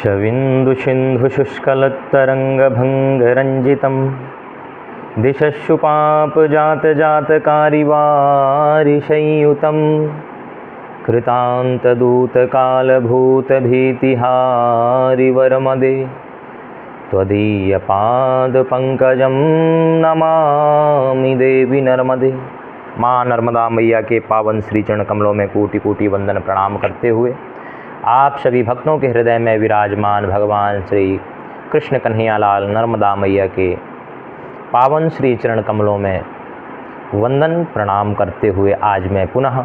शविन्दुसिन्धुशुष्कलत्तरङ्गभङ्गरञ्जितं दिशश्रुपापजातजातकारिवारिशंयुतं कृतान्तदूतकालभूतभीतिहारिवरमदे त्वदीयपादपङ्कजं नमामि देवी नर्मदे। माँ नर्मदा मैया के पावन श्री चरण कमलों में कोटि कोटि वंदन प्रणाम करते हुए आप सभी भक्तों के हृदय में विराजमान भगवान श्री कृष्ण कन्हैयालाल नर्मदा मैया के पावन श्री चरण कमलों में वंदन प्रणाम करते हुए आज मैं पुनः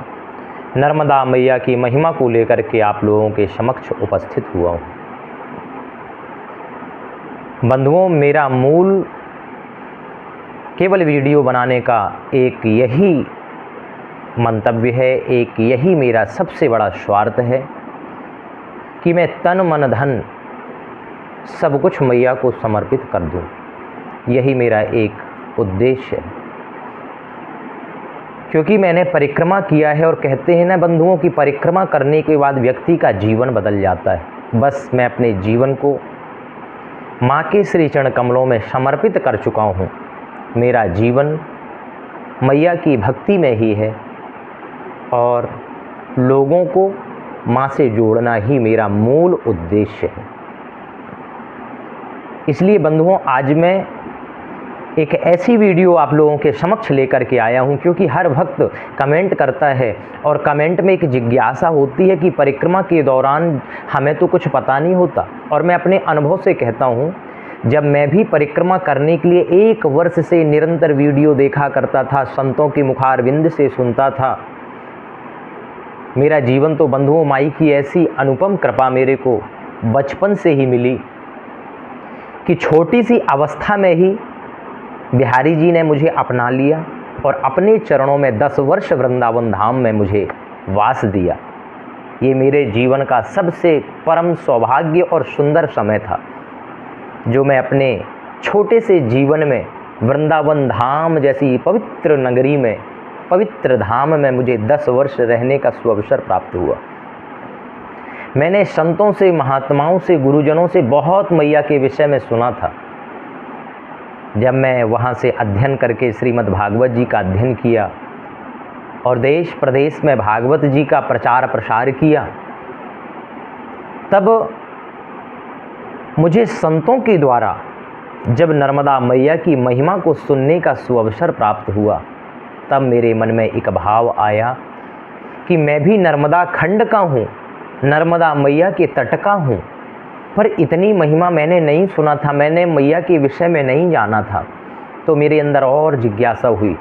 नर्मदा मैया की महिमा को लेकर के आप लोगों के समक्ष उपस्थित हुआ हूँ। बंधुओं, मेरा मूल केवल वीडियो बनाने का एक यही मंतव्य है, एक यही मेरा सबसे बड़ा स्वार्थ है कि मैं तन मन धन सब कुछ मैया को समर्पित कर दूं। यही मेरा एक उद्देश्य है, क्योंकि मैंने परिक्रमा किया है और कहते हैं ना बंधुओं की परिक्रमा करने के बाद व्यक्ति का जीवन बदल जाता है। बस मैं अपने जीवन को माँ के श्री चरण कमलों में समर्पित कर चुका हूँ। मेरा जीवन मैया की भक्ति में ही है और लोगों को माँ से जोड़ना ही मेरा मूल उद्देश्य है। इसलिए बंधुओं, आज मैं एक ऐसी वीडियो आप लोगों के समक्ष लेकर के आया हूँ, क्योंकि हर भक्त कमेंट करता है और कमेंट में एक जिज्ञासा होती है कि परिक्रमा के दौरान हमें तो कुछ पता नहीं होता। और मैं अपने अनुभव से कहता हूँ, जब मैं भी परिक्रमा करने के लिए 1 वर्ष से निरंतर वीडियो देखा करता था, संतों के मुखारविंद से सुनता था, मेरा जीवन तो बंधुओं माई की ऐसी अनुपम कृपा मेरे को बचपन से ही मिली कि छोटी सी अवस्था में ही बिहारी जी ने मुझे अपना लिया और अपने चरणों में 10 वर्ष वृंदावन धाम में मुझे वास दिया। ये मेरे जीवन का सबसे परम सौभाग्य और सुंदर समय था, जो मैं अपने छोटे से जीवन में वृंदावन धाम जैसी पवित्र नगरी में, पवित्र धाम में मुझे 10 वर्ष रहने का सुअवसर प्राप्त हुआ। मैंने संतों से, महात्माओं से, गुरुजनों से बहुत मैया के विषय में सुना था। जब मैं वहाँ से अध्ययन करके श्रीमद् भागवत जी का अध्ययन किया और देश प्रदेश में भागवत जी का प्रचार प्रसार किया, तब मुझे संतों के द्वारा जब नर्मदा मैया की महिमा को सुनने का सुअवसर प्राप्त हुआ, तब मेरे मन में एक भाव आया कि मैं भी नर्मदा खंड का हूँ, नर्मदा मैया के तट का हूँ, पर इतनी महिमा मैंने नहीं सुना था, मैंने मैया के विषय में नहीं जाना था। तो मेरे अंदर और जिज्ञासा हुई।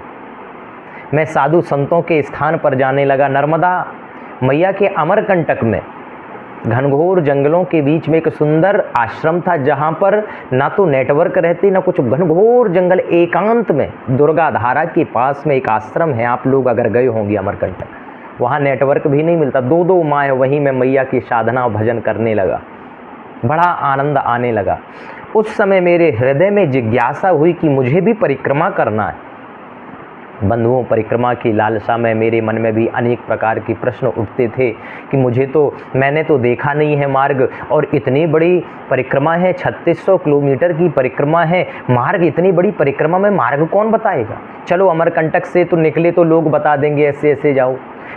मैं साधु संतों के स्थान पर जाने लगा। नर्मदा मैया के अमरकंटक में घनघोर जंगलों के बीच में एक सुंदर आश्रम था, जहाँ पर ना तो नेटवर्क रहते ना कुछ, घनघोर जंगल एकांत में दुर्गा धारा के पास में एक आश्रम है। आप लोग अगर गए होंगे अमरकंटक, वहाँ नेटवर्क भी नहीं मिलता। 2-2 माह वहीं मैं मैया की साधना और भजन करने लगा। बड़ा आनंद आने लगा। उस समय मेरे हृदय में जिज्ञासा हुई कि मुझे भी परिक्रमा करना है। बंधुओं, परिक्रमा की लालसा में मेरे मन में भी अनेक प्रकार के प्रश्न उठते थे कि मैंने तो देखा नहीं है मार्ग, और इतनी बड़ी परिक्रमा है, 3600 किलोमीटर की परिक्रमा है, मार्ग, इतनी बड़ी परिक्रमा में मार्ग कौन बताएगा। चलो अमरकंटक से तो निकले तो लोग बता देंगे ऐसे ऐसे जाओ,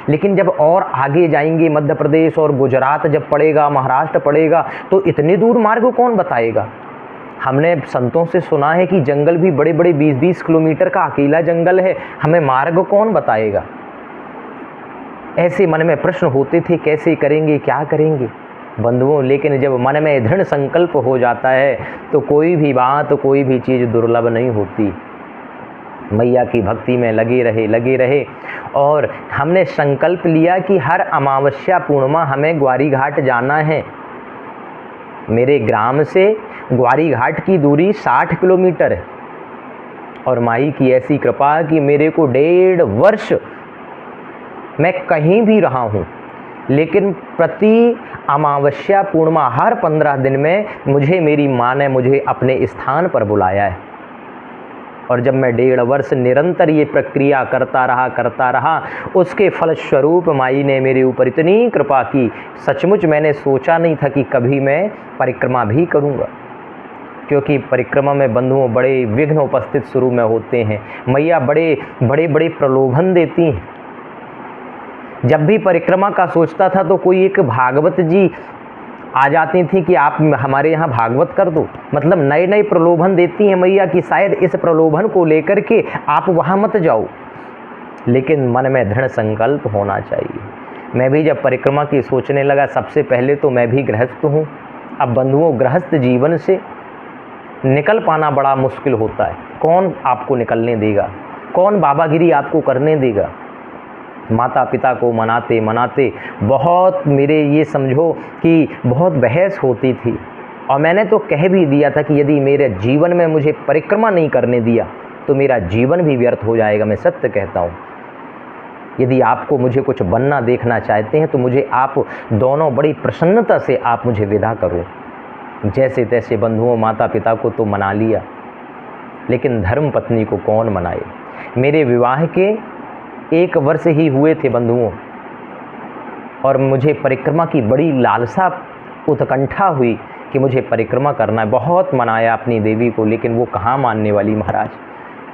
लेकिन जब और आगे जाएंगे, मध्य प्रदेश और गुजरात जब पड़ेगा, महाराष्ट्र पड़ेगा, तो इतनी दूर मार्ग कौन बताएगा। हमने संतों से सुना है कि जंगल भी बड़े बड़े 20-20 किलोमीटर का अकेला जंगल है, हमें मार्ग कौन बताएगा। ऐसे मन में प्रश्न होते थे, कैसे करेंगे, क्या करेंगे बंधुओं। लेकिन जब मन में दृढ़ संकल्प हो जाता है तो कोई भी बात, कोई भी चीज़ दुर्लभ नहीं होती। मैया की भक्ति में लगे रहे और हमने संकल्प लिया कि हर अमावस्या पूर्णिमा हमें ग्वारी घाट जाना है। मेरे ग्राम से ग्वारी घाट की दूरी 60 किलोमीटर है और माई की ऐसी कृपा कि मेरे को 1.5 वर्ष मैं कहीं भी रहा हूँ, लेकिन प्रति अमावस्या पूर्णिमा हर 15 दिन में मुझे मेरी माँ ने मुझे अपने स्थान पर बुलाया है। और जब मैं 1.5 वर्ष निरंतर ये प्रक्रिया करता रहा, उसके फलस्वरूप माई ने मेरे ऊपर इतनी कृपा की, सचमुच मैंने सोचा नहीं था कि कभी मैं परिक्रमा भी करूँगा, क्योंकि परिक्रमा में बंधुओं बड़े विघ्न उपस्थित शुरू में होते हैं। मैया बड़े प्रलोभन देती हैं। जब भी परिक्रमा का सोचता था तो कोई एक भागवत जी आ जाती थी कि आप हमारे यहाँ भागवत कर दो, मतलब नए प्रलोभन देती हैं मैया कि शायद इस प्रलोभन को लेकर के आप वहाँ मत जाओ, लेकिन मन में दृढ़ संकल्प होना चाहिए। मैं भी जब परिक्रमा की सोचने लगा, सबसे पहले तो मैं भी गृहस्थ हूँ। अब बंधुओं, गृहस्थ जीवन से निकल पाना बड़ा मुश्किल होता है। कौन आपको निकलने देगा, कौन बाबागिरी आपको करने देगा। माता पिता को मनाते मनाते बहुत, मेरे ये समझो कि बहुत बहस होती थी, और मैंने तो कह भी दिया था कि यदि मेरे जीवन में मुझे परिक्रमा नहीं करने दिया तो मेरा जीवन भी व्यर्थ हो जाएगा। मैं सत्य कहता हूँ। यदि आपको मुझे कुछ बनना देखना चाहते हैं तो मुझे आप दोनों बड़ी प्रसन्नता से आप मुझे विदा करो। जैसे तैसे बंधुओं, माता पिता को तो मना लिया, लेकिन धर्म पत्नी को कौन मनाए। मेरे विवाह के 1 वर्ष ही हुए थे बंधुओं, और मुझे परिक्रमा की बड़ी लालसा, उत्कंठा हुई कि मुझे परिक्रमा करना है। बहुत मनाया अपनी देवी को, लेकिन वो कहाँ मानने वाली महाराज।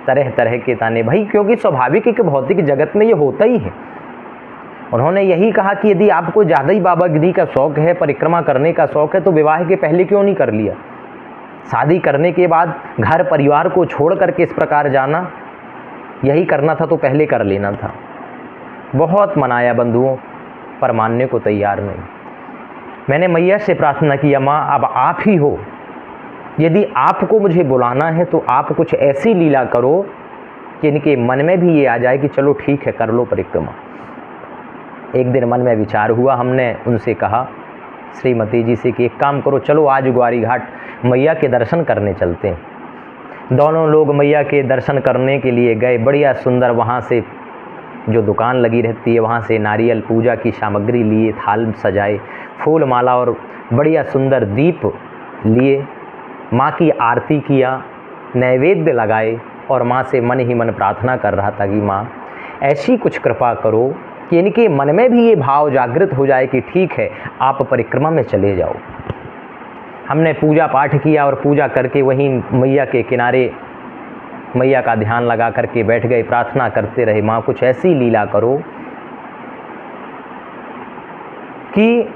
तरह तरह के ताने, भाई, क्योंकि स्वाभाविक है कि भौतिक जगत में ये होता ही है। उन्होंने यही कहा कि यदि आपको ज़्यादा ही बाबागिरी का शौक़ है, परिक्रमा करने का शौक़ है, तो विवाह के पहले क्यों नहीं कर लिया। शादी करने के बाद घर परिवार को छोड़ करके इस प्रकार जाना, यही करना था तो पहले कर लेना था। बहुत मनाया बंधुओं, पर मानने को तैयार नहीं। मैंने मैया से प्रार्थना किया, माँ अब आप ही हो, यदि आपको मुझे बुलाना है तो आप कुछ ऐसी लीला करो कि इनके मन में भी ये आ जाए कि चलो ठीक है, कर लो परिक्रमा। एक दिन मन में विचार हुआ, हमने उनसे कहा श्रीमती जी से कि एक काम करो, चलो आज ग्वारी घाट मैया के दर्शन करने चलते हैं। दोनों लोग मैया के दर्शन करने के लिए गए। बढ़िया सुंदर वहाँ से जो दुकान लगी रहती है वहाँ से नारियल पूजा की सामग्री लिए, थाल सजाए, फूल माला और बढ़िया सुंदर दीप लिए, माँ की आरती किया, नैवेद्य लगाए, और माँ से मन ही मन प्रार्थना कर रहा था कि माँ ऐसी कुछ कृपा करो कि इनके मन में भी ये भाव जागृत हो जाए कि ठीक है, आप परिक्रमा में चले जाओ। हमने पूजा पाठ किया और पूजा करके वहीं मैया के किनारे मैया का ध्यान लगा करके बैठ गए। प्रार्थना करते रहे, माँ कुछ ऐसी लीला करो कि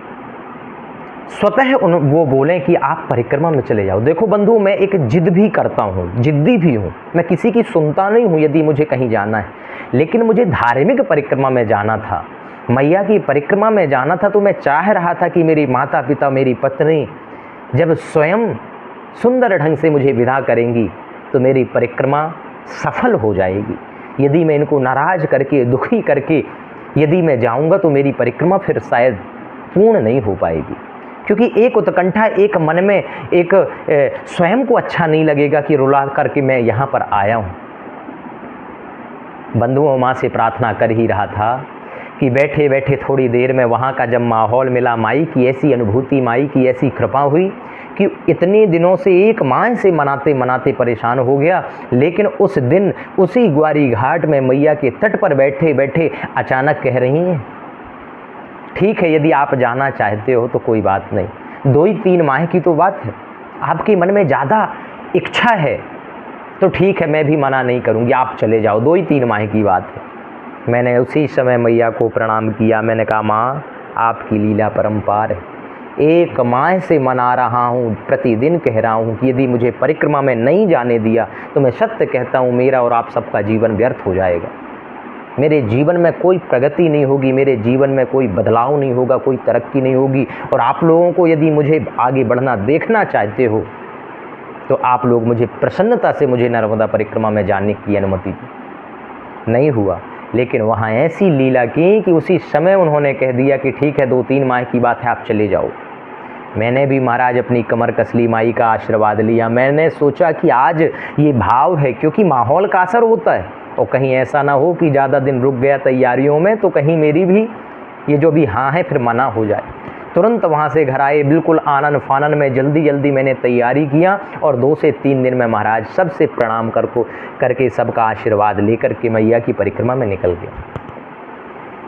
स्वतः वो बोलें कि आप परिक्रमा में चले जाओ। देखो बंधु, मैं एक जिद भी करता हूँ, जिद्दी भी हूँ, मैं किसी की सुनता नहीं हूँ यदि मुझे कहीं जाना है, लेकिन मुझे धार्मिक परिक्रमा में जाना था, मैया की परिक्रमा में जाना था। तो मैं चाह रहा था कि मेरी माता पिता, मेरी पत्नी जब स्वयं सुंदर ढंग से मुझे विदा करेंगी तो मेरी परिक्रमा सफल हो जाएगी। यदि मैं इनको नाराज़ करके, दुखी करके यदि मैं जाऊंगा तो मेरी परिक्रमा फिर शायद पूर्ण नहीं हो पाएगी, क्योंकि एक उत्कंठा, एक मन में एक स्वयं को अच्छा नहीं लगेगा कि रुला करके मैं यहाँ पर आया हूँ। बंधुओं, माँ से प्रार्थना कर ही रहा था कि बैठे बैठे थोड़ी देर में वहाँ का जब माहौल मिला, माई की ऐसी अनुभूति, माई की ऐसी कृपा हुई कि इतने दिनों से एक माँ से मनाते मनाते परेशान हो गया। लेकिन उस दिन उसी ग्वारी घाट में मैया के तट पर बैठे बैठे अचानक कह रही हैं, ठीक है, यदि आप जाना चाहते हो तो कोई बात नहीं, 2-3 माह की तो बात है, आपके मन में ज़्यादा इच्छा है तो ठीक है, मैं भी मना नहीं करूँगी, आप चले जाओ, 2-3 माह की बात है। मैंने उसी समय मैया को प्रणाम किया। मैंने कहा, माँ आपकी लीला परम्पार है, 1 माह से मना रहा हूँ, प्रतिदिन कह रहा हूँ कि यदि मुझे परिक्रमा में नहीं जाने दिया तो मैं सत्य कहता हूँ मेरा और आप सबका जीवन व्यर्थ हो जाएगा। मेरे जीवन में कोई प्रगति नहीं होगी, मेरे जीवन में कोई बदलाव नहीं होगा, कोई तरक्की नहीं होगी। और आप लोगों को यदि मुझे आगे बढ़ना देखना चाहते हो तो आप लोग मुझे प्रसन्नता से मुझे नर्मदा परिक्रमा में जाने की अनुमति दी। नहीं हुआ, लेकिन वहाँ ऐसी लीला की कि उसी समय उन्होंने कह दिया कि ठीक है, 2-3 माह की बात है, आप चले जाओ। मैंने भी महाराज अपनी कमर कसली, माई का आशीर्वाद लिया। मैंने सोचा कि आज ये भाव है, क्योंकि माहौल का असर होता है, और कहीं ऐसा ना हो कि ज़्यादा दिन रुक गया तैयारियों में तो कहीं मेरी भी ये जो भी हाँ है फिर मना हो जाए। तुरंत वहाँ से घर आए, बिल्कुल आनन फानन में जल्दी जल्दी मैंने तैयारी किया और 2 से 3 दिन में महाराज सबसे प्रणाम करके सबका आशीर्वाद लेकर के मैया की परिक्रमा में निकल गया।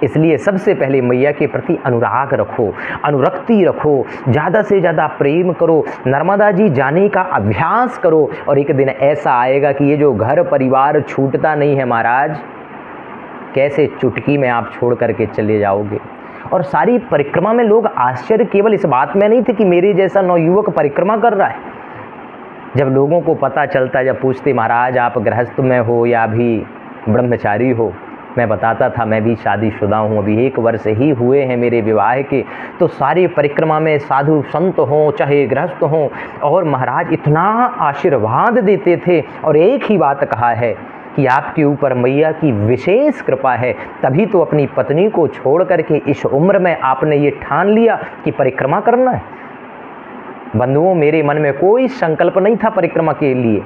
इसलिए सबसे पहले मैया के प्रति अनुराग रखो, अनुरक्ति रखो, ज़्यादा से ज़्यादा प्रेम करो, नर्मदा जी जाने का अभ्यास करो। और एक दिन ऐसा आएगा कि ये जो घर परिवार छूटता नहीं है महाराज, कैसे चुटकी में आप छोड़ करके चले जाओगे। और सारी परिक्रमा में लोग आश्चर्य केवल इस बात में नहीं थे कि मेरे जैसा नवयुवक परिक्रमा कर रहा है। जब लोगों को पता चलता, जब पूछते महाराज आप गृहस्थ में हो या अभी ब्रह्मचारी हो, मैं बताता था मैं भी शादीशुदा हूँ, अभी 1 वर्ष ही हुए हैं मेरे विवाह के। तो सारी परिक्रमा में साधु संत हों चाहे गृहस्थ हों, और महाराज इतना आशीर्वाद देते थे और एक ही बात कहा है कि आपके ऊपर मैया की विशेष कृपा है, तभी तो अपनी पत्नी को छोड़ करके इस उम्र में आपने ये ठान लिया कि परिक्रमा करना है। बंधुओं, मेरे मन में कोई संकल्प नहीं था परिक्रमा के लिए,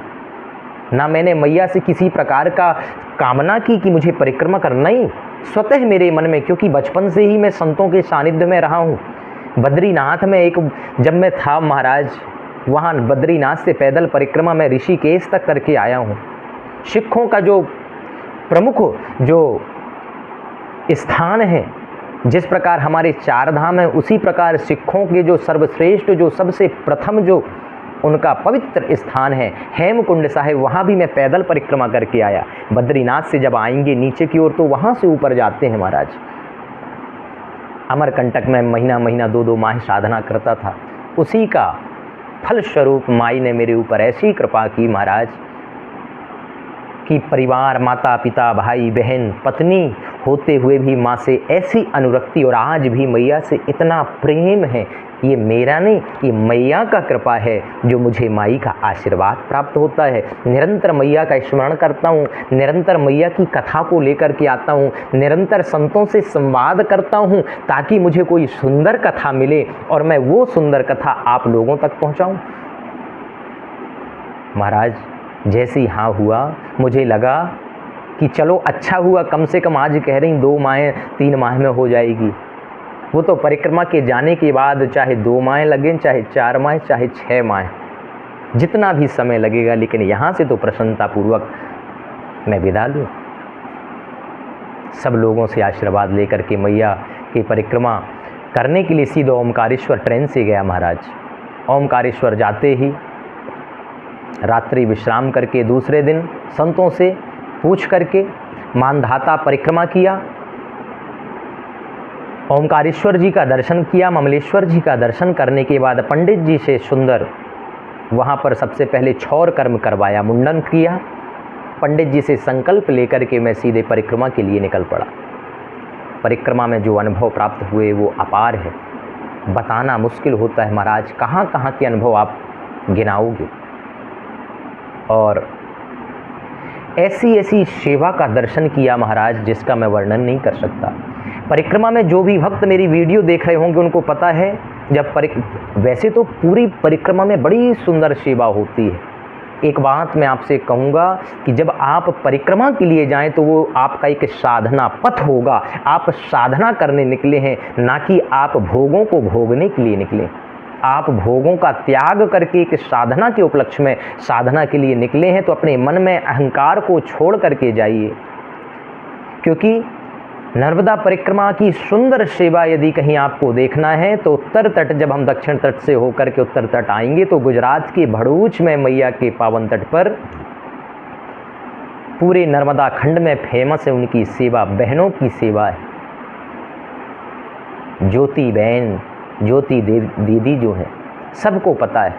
ना मैंने मैया से किसी प्रकार का कामना की कि मुझे परिक्रमा करना ही, स्वतः मेरे मन में, क्योंकि बचपन से ही मैं संतों के सानिध्य में रहा हूँ। बद्रीनाथ में जब मैं था महाराज, वहाँ बद्रीनाथ से पैदल परिक्रमा में ऋषिकेश तक करके आया हूँ। सिखों का जो प्रमुख जो स्थान है, जिस प्रकार हमारे 4 धाम हैं, उसी प्रकार सिखों के जो सर्वश्रेष्ठ, जो सबसे प्रथम जो उनका पवित्र स्थान है हेमकुंड साहिब, वहाँ भी मैं पैदल परिक्रमा करके आया। बद्रीनाथ से जब आएंगे नीचे की ओर तो वहाँ से ऊपर जाते हैं महाराज। अमरकंटक में महीना 2 माह साधना करता था, उसी का फलस्वरूप माई ने मेरे ऊपर ऐसी कृपा की महाराज कि परिवार, माता पिता, भाई बहन, पत्नी होते हुए भी माँ से ऐसी अनुरक्ति और आज भी मैया से इतना प्रेम है। ये मेरा नहीं, ये मैया का कृपा है जो मुझे माई का आशीर्वाद प्राप्त होता है। निरंतर मैया का स्मरण करता हूँ, निरंतर मैया की कथा को लेकर के आता हूँ, निरंतर संतों से संवाद करता हूँ ताकि मुझे कोई सुंदर कथा मिले और मैं वो सुंदर कथा आप लोगों तक पहुँचाऊँ। महाराज जैसे हाँ हुआ, मुझे लगा कि चलो अच्छा हुआ, कम से कम आज कह रही 2 माह 3 माह में हो जाएगी। वो तो परिक्रमा के जाने के बाद चाहे 2 माह लगें, चाहे 4 माह, चाहे 6 माह, जितना भी समय लगेगा, लेकिन यहाँ से तो प्रसन्नतापूर्वक मैं विदा लूँ। सब लोगों से आशीर्वाद लेकर के मैया की परिक्रमा करने के लिए सीधा ओमकारेश्वर ट्रेन से गया महाराज। ओमकारेश्वर जाते ही रात्रि विश्राम करके दूसरे दिन संतों से पूछ करके मानधाता परिक्रमा किया, ओमकारेश्वर जी का दर्शन किया। ममलेश्वर जी का दर्शन करने के बाद पंडित जी से सुंदर वहाँ पर सबसे पहले छौर कर्म करवाया, मुंडन किया। पंडित जी से संकल्प लेकर के मैं सीधे परिक्रमा के लिए निकल पड़ा। परिक्रमा में जो अनुभव प्राप्त हुए वो अपार है, बताना मुश्किल होता है महाराज। कहाँ कहाँ के अनुभव आप गिनाओगे। और ऐसी ऐसी सेवा का दर्शन किया महाराज जिसका मैं वर्णन नहीं कर सकता। परिक्रमा में जो भी भक्त मेरी वीडियो देख रहे होंगे उनको पता है, जब वैसे तो पूरी परिक्रमा में बड़ी सुंदर सेवा होती है। एक बात मैं आपसे कहूँगा कि जब आप परिक्रमा के लिए जाएं तो वो आपका एक साधना पथ होगा। आप साधना करने निकले हैं, ना कि आप भोगों को भोगने के लिए निकले। आप भोगों का त्याग करके एक साधना के उपलक्ष्य में साधना के लिए निकले हैं, तो अपने मन में अहंकार को छोड़ करके जाइए। क्योंकि नर्मदा परिक्रमा की सुंदर सेवा यदि कहीं आपको देखना है तो उत्तर तट, जब हम दक्षिण तट से होकर के उत्तर तट आएंगे तो गुजरात के भरूच में मैया के पावन तट पर पूरे नर्मदा खंड में फेमस है उनकी सेवा, बहनों की सेवा है। ज्योति बहन, ज्योति दीदी जो है सबको पता है,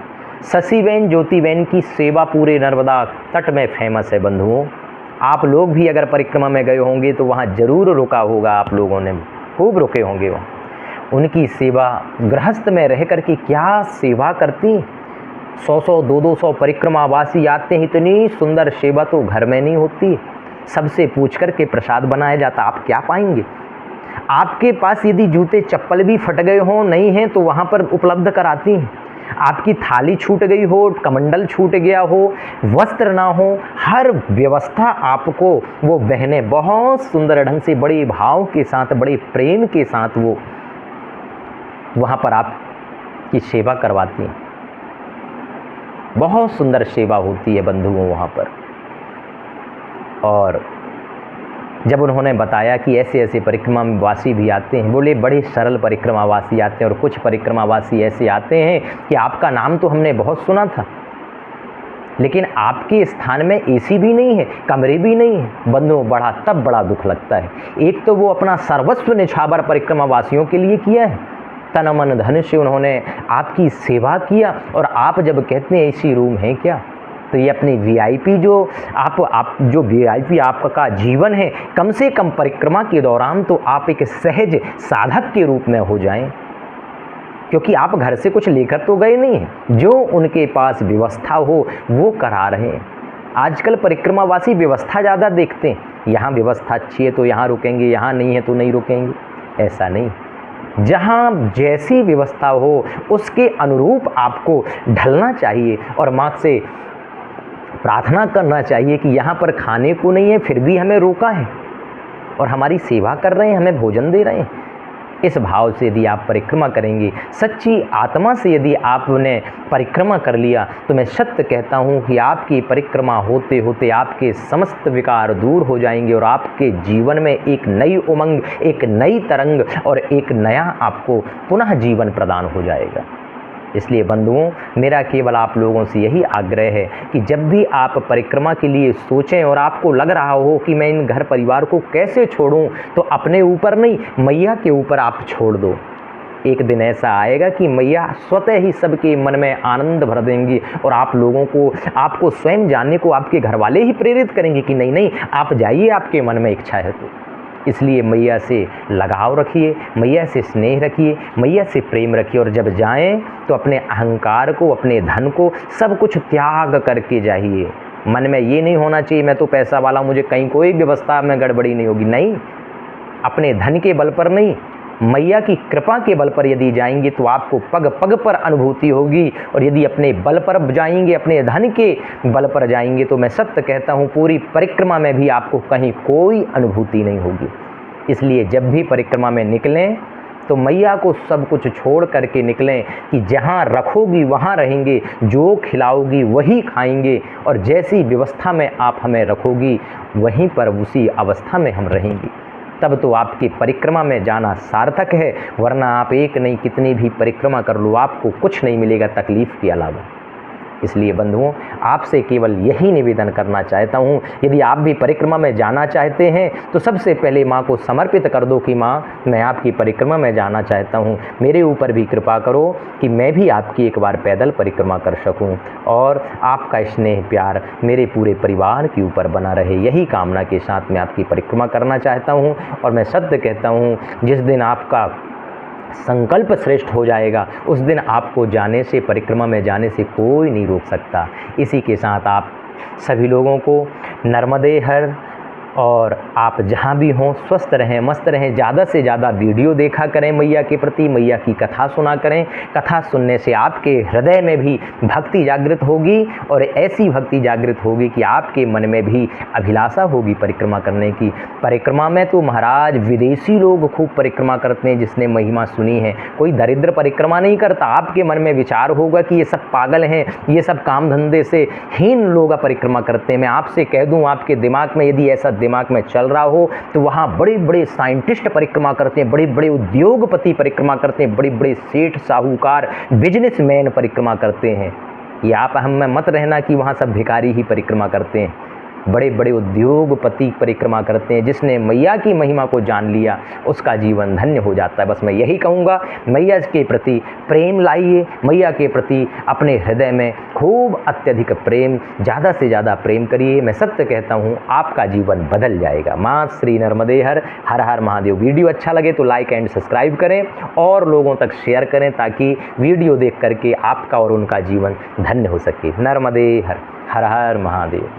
शशि बहन, ज्योति बहन की सेवा पूरे नर्मदा तट में फेमस है। बंधुओं, आप लोग भी अगर परिक्रमा में गए होंगे तो वहाँ जरूर रुका होगा, आप लोगों ने खूब रुके होंगे वहाँ। उनकी सेवा, गृहस्थ में रह कर के क्या सेवा करती, 100 200 परिक्रमावासी आते हैं, इतनी सुंदर सेवा तो घर में नहीं होती। सबसे पूछ कर के प्रसाद बनाया जाता, आप क्या पाएंगे। आपके पास यदि जूते चप्पल भी फट गए हों, नहीं हैं, तो वहाँ पर उपलब्ध कराती हैं। आपकी थाली छूट गई हो, कमंडल छूट गया हो, वस्त्र ना हो, हर व्यवस्था आपको वो बहनें बहुत सुंदर ढंग से, बड़े भाव के साथ, बड़े प्रेम के साथ वो वहाँ पर आपकी सेवा करवाती हैं। बहुत सुंदर सेवा होती है बंधुओं वहाँ पर। और जब उन्होंने बताया कि ऐसे ऐसे परिक्रमावासी भी आते हैं, बोले बड़े सरल परिक्रमावासी आते हैं और कुछ परिक्रमावासी ऐसे आते हैं कि आपका नाम तो हमने बहुत सुना था, लेकिन आपके स्थान में एसी भी नहीं है, कमरे भी नहीं है। बंधुओं तब बड़ा दुख लगता है। एक तो वो अपना सर्वस्व निछावर परिक्रमावासियों के लिए किया है, तन मन धन से उन्होंने आपकी सेवा किया, और आप जब कहते हैं एसी रूम है क्या, तो ये अपनी वीआईपी जो आप जो वीआईपी आपका जीवन है, कम से कम परिक्रमा के दौरान तो आप एक सहज साधक के रूप में हो जाएं, क्योंकि आप घर से कुछ लेकर तो गए नहीं हैं। जो उनके पास व्यवस्था हो वो करा रहे हैं। आजकल परिक्रमावासी व्यवस्था ज़्यादा देखते हैं, यहाँ व्यवस्था अच्छी है तो यहाँ रुकेंगे, यहाँ नहीं है तो नहीं रुकेंगे। ऐसा नहीं, जहाँ जैसी व्यवस्था हो उसके अनुरूप आपको ढलना चाहिए और माँ से प्रार्थना करना चाहिए कि यहाँ पर खाने को नहीं है फिर भी हमें रोका है और हमारी सेवा कर रहे हैं, हमें भोजन दे रहे हैं। इस भाव से यदि आप परिक्रमा करेंगे, सच्ची आत्मा से यदि आपने परिक्रमा कर लिया, तो मैं सत्य कहता हूँ कि आपकी परिक्रमा होते होते आपके समस्त विकार दूर हो जाएंगे और आपके जीवन में एक नई उमंग, एक नई तरंग और एक नया आपको पुनः जीवन प्रदान हो जाएगा। इसलिए बंधुओं, मेरा केवल आप लोगों से यही आग्रह है कि जब भी आप परिक्रमा के लिए सोचें और आपको लग रहा हो कि मैं इन घर परिवार को कैसे छोड़ूं, तो अपने ऊपर नहीं, मैया के ऊपर आप छोड़ दो। एक दिन ऐसा आएगा कि मैया स्वतः ही सबके मन में आनंद भर देंगी और आप लोगों को, आपको स्वयं जानने को आपके घर वाले ही प्रेरित करेंगे कि नहीं आप जाइए, आपके मन में इच्छा है तो। इसलिए मैया से लगाव रखिए, मैया से स्नेह रखिए, मैया से प्रेम रखिए, और जब जाएं तो अपने अहंकार को, अपने धन को, सब कुछ त्याग करके जाइए। मन में ये नहीं होना चाहिए मैं तो पैसा वाला, मुझे कहीं कोई व्यवस्था में गड़बड़ी नहीं होगी। नहीं, अपने धन के बल पर नहीं, मैया की कृपा के बल पर यदि जाएंगे तो आपको पग पग पर अनुभूति होगी, और यदि अपने बल पर जाएंगे, अपने धन के बल पर जाएंगे, तो मैं सत्य कहता हूँ पूरी परिक्रमा में भी आपको कहीं कोई अनुभूति नहीं होगी। इसलिए जब भी परिक्रमा में निकलें तो मैया को सब कुछ छोड़ करके निकलें कि जहाँ रखोगी वहाँ रहेंगे, जो खिलाओगी वही खाएंगे, और जैसी व्यवस्था में आप हमें रखोगी वहीं पर उसी अवस्था में हम रहेंगे। तब तो आपकी परिक्रमा में जाना सार्थक है, वरना आप एक नहीं कितनी भी परिक्रमा कर लो, आपको कुछ नहीं मिलेगा तकलीफ़ के अलावा। इसलिए बंधुओं, आपसे केवल यही निवेदन करना चाहता हूँ, यदि आप भी परिक्रमा में जाना चाहते हैं तो सबसे पहले माँ को समर्पित कर दो कि माँ, मैं आपकी परिक्रमा में जाना चाहता हूँ, मेरे ऊपर भी कृपा करो कि मैं भी आपकी एक बार पैदल परिक्रमा कर सकूँ, और आपका स्नेह प्यार मेरे पूरे परिवार के ऊपर बना रहे। यही कामना के साथ मैं आपकी परिक्रमा करना चाहता हूँ। और मैं सत्य कहता हूँ, जिस दिन आपका संकल्प श्रेष्ठ हो जाएगा उस दिन आपको जाने से, परिक्रमा में जाने से कोई नहीं रोक सकता। इसी के साथ आप सभी लोगों को नर्मदे हर, और आप जहाँ भी हों स्वस्थ रहें, मस्त रहें। ज़्यादा से ज़्यादा वीडियो देखा करें मैया के प्रति, मैया की कथा सुना करें। कथा सुनने से आपके हृदय में भी भक्ति जागृत होगी, और ऐसी भक्ति जागृत होगी कि आपके मन में भी अभिलाषा होगी परिक्रमा करने की। परिक्रमा में तो महाराज विदेशी लोग खूब परिक्रमा करते हैं, जिसने महिमा सुनी है। कोई दरिद्र परिक्रमा नहीं करता। आपके मन में विचार होगा कि ये सब पागल हैं, ये सब काम धंधे से हीन लोग परिक्रमा करते हैं। मैं आपसे कह दूँ, आपके दिमाग में यदि ऐसा दिमाग में चल रहा हो तो वहाँ बड़े बड़े साइंटिस्ट परिक्रमा करते हैं, बड़े बड़े उद्योगपति परिक्रमा करते हैं, बड़े बड़े सेठ साहूकार बिजनेसमैन परिक्रमा करते हैं। ये आप हम में मत रहना कि वहाँ सब भिखारी ही परिक्रमा करते हैं। बड़े बड़े उद्योगपति परिक्रमा करते हैं। जिसने मैया की महिमा को जान लिया उसका जीवन धन्य हो जाता है। बस मैं यही कहूँगा, मैया के प्रति प्रेम लाइए, मैया के प्रति अपने हृदय में खूब अत्यधिक प्रेम, ज़्यादा से ज़्यादा प्रेम करिए। मैं सत्य कहता हूँ आपका जीवन बदल जाएगा। माँ श्री नर्मदे हर हर महादेव। वीडियो अच्छा लगे तो लाइक एंड सब्सक्राइब करें और लोगों तक शेयर करें, ताकि वीडियो देख करके आपका और उनका जीवन धन्य हो सके। नर्मदे हर हर महादेव।